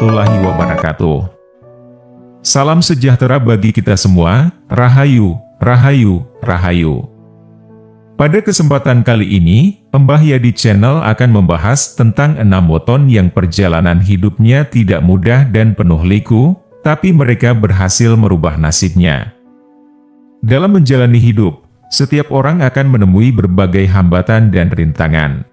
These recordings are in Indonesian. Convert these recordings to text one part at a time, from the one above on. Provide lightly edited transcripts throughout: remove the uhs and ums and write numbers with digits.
warahmatullahi wabarakatuh. Salam sejahtera bagi kita semua, Rahayu, Rahayu, Rahayu. Pada kesempatan kali ini, Mbah Yadi Channel akan membahas tentang 6 weton yang perjalanan hidupnya tidak mudah dan penuh liku, tapi mereka berhasil merubah nasibnya. Dalam menjalani hidup, setiap orang akan menemui berbagai hambatan dan rintangan.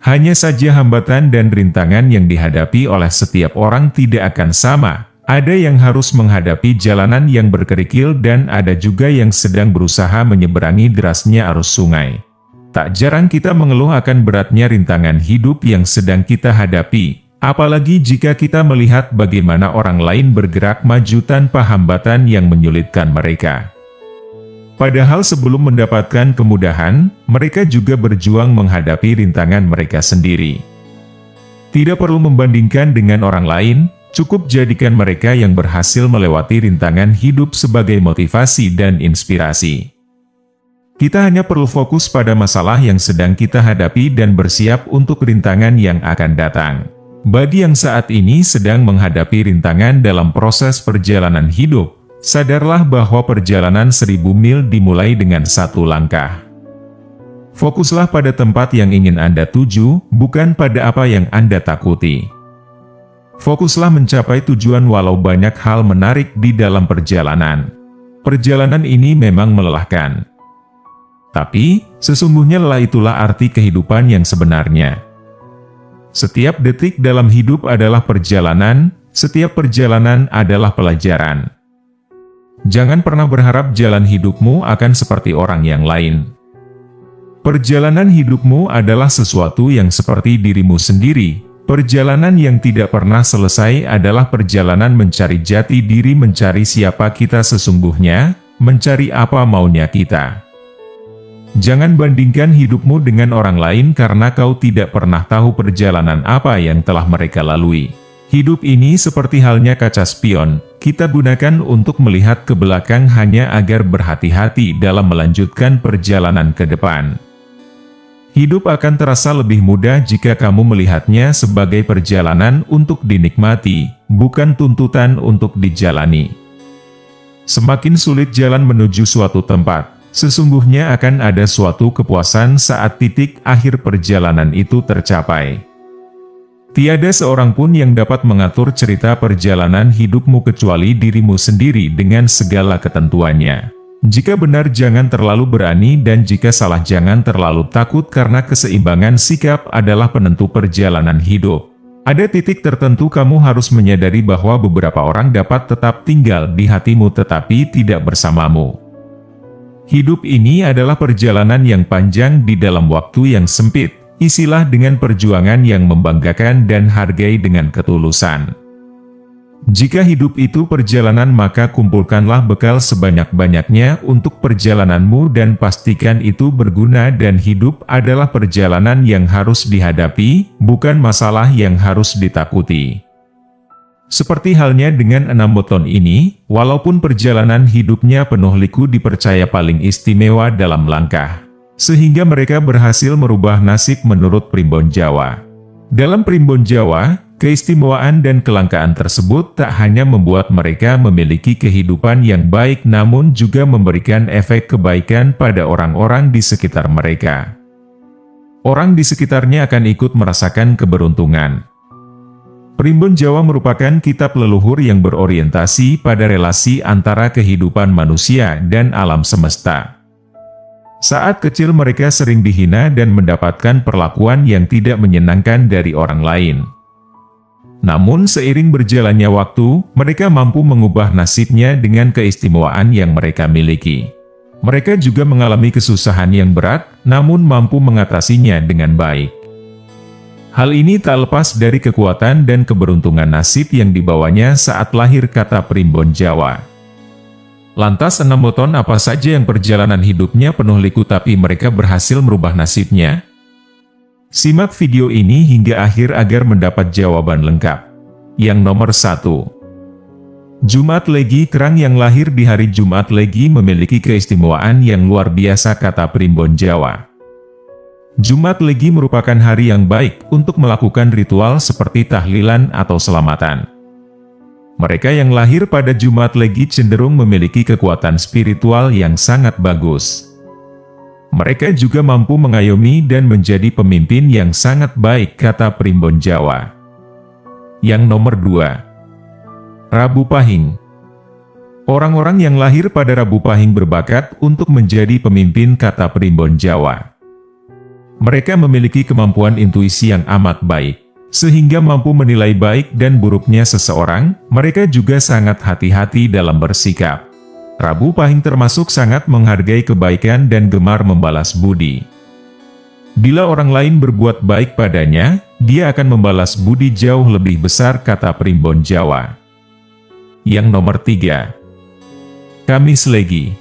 Hanya saja hambatan dan rintangan yang dihadapi oleh setiap orang tidak akan sama. Ada yang harus menghadapi jalanan yang berkerikil dan ada juga yang sedang berusaha menyeberangi derasnya arus sungai. Tak jarang kita mengeluh akan beratnya rintangan hidup yang sedang kita hadapi, apalagi jika kita melihat bagaimana orang lain bergerak maju tanpa hambatan yang menyulitkan mereka. Padahal sebelum mendapatkan kemudahan, mereka juga berjuang menghadapi rintangan mereka sendiri. Tidak perlu membandingkan dengan orang lain, cukup jadikan mereka yang berhasil melewati rintangan hidup sebagai motivasi dan inspirasi. Kita hanya perlu fokus pada masalah yang sedang kita hadapi dan bersiap untuk rintangan yang akan datang. Bagi yang saat ini sedang menghadapi rintangan dalam proses perjalanan hidup, sadarlah bahwa perjalanan 1000 mil dimulai dengan satu langkah. Fokuslah pada tempat yang ingin Anda tuju, bukan pada apa yang Anda takuti. Fokuslah mencapai tujuan walau banyak hal menarik di dalam perjalanan. Perjalanan ini memang melelahkan. Tapi, sesungguhnya lelah itulah arti kehidupan yang sebenarnya. Setiap detik dalam hidup adalah perjalanan, setiap perjalanan adalah pelajaran. Jangan pernah berharap jalan hidupmu akan seperti orang yang lain. Perjalanan hidupmu adalah sesuatu yang seperti dirimu sendiri. Perjalanan yang tidak pernah selesai adalah perjalanan mencari jati diri, mencari siapa kita sesungguhnya, mencari apa maunya kita. Jangan bandingkan hidupmu dengan orang lain karena kau tidak pernah tahu perjalanan apa yang telah mereka lalui. Hidup ini seperti halnya kaca spion, kita gunakan untuk melihat ke belakang hanya agar berhati-hati dalam melanjutkan perjalanan ke depan. Hidup akan terasa lebih mudah jika kamu melihatnya sebagai perjalanan untuk dinikmati, bukan tuntutan untuk dijalani. Semakin sulit jalan menuju suatu tempat, sesungguhnya akan ada suatu kepuasan saat titik akhir perjalanan itu tercapai. Tiada seorang pun yang dapat mengatur cerita perjalanan hidupmu kecuali dirimu sendiri dengan segala ketentuannya. Jika benar jangan terlalu berani dan jika salah jangan terlalu takut karena keseimbangan sikap adalah penentu perjalanan hidup. Ada titik tertentu kamu harus menyadari bahwa beberapa orang dapat tetap tinggal di hatimu tetapi tidak bersamamu. Hidup ini adalah perjalanan yang panjang di dalam waktu yang sempit. Isilah dengan perjuangan yang membanggakan dan hargai dengan ketulusan. Jika hidup itu perjalanan maka kumpulkanlah bekal sebanyak-banyaknya untuk perjalananmu dan pastikan itu berguna dan hidup adalah perjalanan yang harus dihadapi, bukan masalah yang harus ditakuti. Seperti halnya dengan 6 weton ini, walaupun perjalanan hidupnya penuh liku dipercaya paling istimewa dalam langkah. Sehingga mereka berhasil merubah nasib menurut Primbon Jawa. Dalam Primbon Jawa, keistimewaan dan kelangkaan tersebut tak hanya membuat mereka memiliki kehidupan yang baik namun juga memberikan efek kebaikan pada orang-orang di sekitar mereka. Orang di sekitarnya akan ikut merasakan keberuntungan. Primbon Jawa merupakan kitab leluhur yang berorientasi pada relasi antara kehidupan manusia dan alam semesta. Saat kecil mereka sering dihina dan mendapatkan perlakuan yang tidak menyenangkan dari orang lain. Namun seiring berjalannya waktu, mereka mampu mengubah nasibnya dengan keistimewaan yang mereka miliki. Mereka juga mengalami kesusahan yang berat, namun mampu mengatasinya dengan baik. Hal ini tak lepas dari kekuatan dan keberuntungan nasib yang dibawanya saat lahir, kata Primbon Jawa. Lantas 6 weton apa saja yang perjalanan hidupnya penuh liku tapi mereka berhasil merubah nasibnya? Simak video ini hingga akhir agar mendapat jawaban lengkap. Yang nomor 1. Jumat Legi. Kerang yang lahir di hari Jumat Legi memiliki keistimewaan yang luar biasa, kata Primbon Jawa. Jumat Legi merupakan hari yang baik untuk melakukan ritual seperti tahlilan atau selamatan. Mereka yang lahir pada Jumat Legi cenderung memiliki kekuatan spiritual yang sangat bagus. Mereka juga mampu mengayomi dan menjadi pemimpin yang sangat baik, kata Primbon Jawa. Yang nomor 2. Rabu Pahing. Orang-orang yang lahir pada Rabu Pahing berbakat untuk menjadi pemimpin, kata Primbon Jawa. Mereka memiliki kemampuan intuisi yang amat baik, sehingga mampu menilai baik dan buruknya seseorang. Mereka juga sangat hati-hati dalam bersikap. Rabu Pahing termasuk sangat menghargai kebaikan dan gemar membalas budi. Bila orang lain berbuat baik padanya, dia akan membalas budi jauh lebih besar, kata Primbon Jawa. Yang nomor 3. Kamis Legi.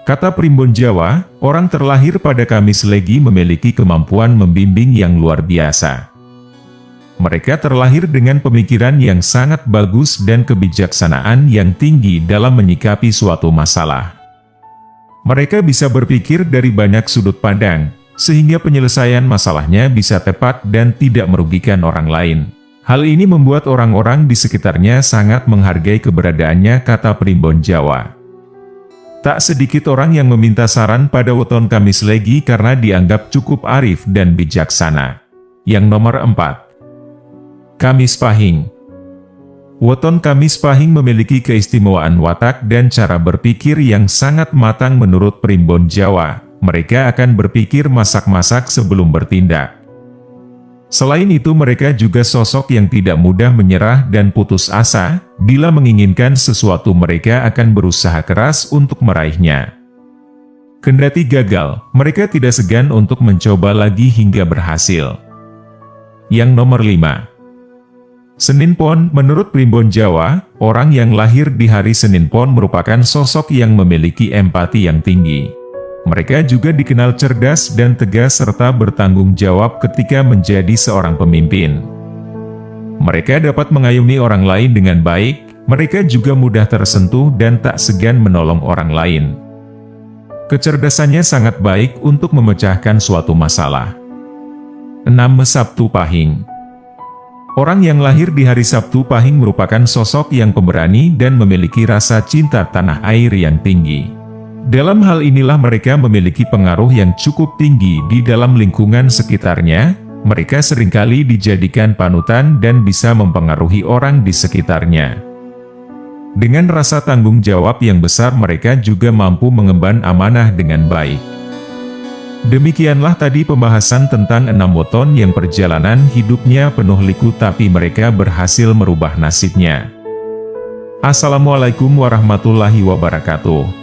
Kata Primbon Jawa, orang terlahir pada Kamis Legi memiliki kemampuan membimbing yang luar biasa. Mereka terlahir dengan pemikiran yang sangat bagus dan kebijaksanaan yang tinggi dalam menyikapi suatu masalah. Mereka bisa berpikir dari banyak sudut pandang, sehingga penyelesaian masalahnya bisa tepat dan tidak merugikan orang lain. Hal ini membuat orang-orang di sekitarnya sangat menghargai keberadaannya, kata Primbon Jawa. Tak sedikit orang yang meminta saran pada weton Kamis Legi karena dianggap cukup arif dan bijaksana. Yang nomor 4. Kamis Pahing. Weton Kamis Pahing memiliki keistimewaan watak dan cara berpikir yang sangat matang menurut Primbon Jawa. Mereka akan berpikir masak-masak sebelum bertindak. Selain itu, mereka juga sosok yang tidak mudah menyerah dan putus asa. Bila menginginkan sesuatu, mereka akan berusaha keras untuk meraihnya. Kendati gagal, mereka tidak segan untuk mencoba lagi hingga berhasil. Yang nomor 5. Senin Pon. Menurut Primbon Jawa, orang yang lahir di hari Senin Pon merupakan sosok yang memiliki empati yang tinggi. Mereka juga dikenal cerdas dan tegas serta bertanggung jawab ketika menjadi seorang pemimpin. Mereka dapat mengayomi orang lain dengan baik, mereka juga mudah tersentuh dan tak segan menolong orang lain. Kecerdasannya sangat baik untuk memecahkan suatu masalah. 6. Sabtu Pahing. Orang yang lahir di hari Sabtu Pahing merupakan sosok yang pemberani dan memiliki rasa cinta tanah air yang tinggi. Dalam hal inilah mereka memiliki pengaruh yang cukup tinggi di dalam lingkungan sekitarnya. Mereka seringkali dijadikan panutan dan bisa mempengaruhi orang di sekitarnya. Dengan rasa tanggung jawab yang besar, mereka juga mampu mengemban amanah dengan baik. Demikianlah tadi pembahasan tentang 6 weton yang perjalanan hidupnya penuh liku tapi mereka berhasil merubah nasibnya. Assalamualaikum warahmatullahi wabarakatuh.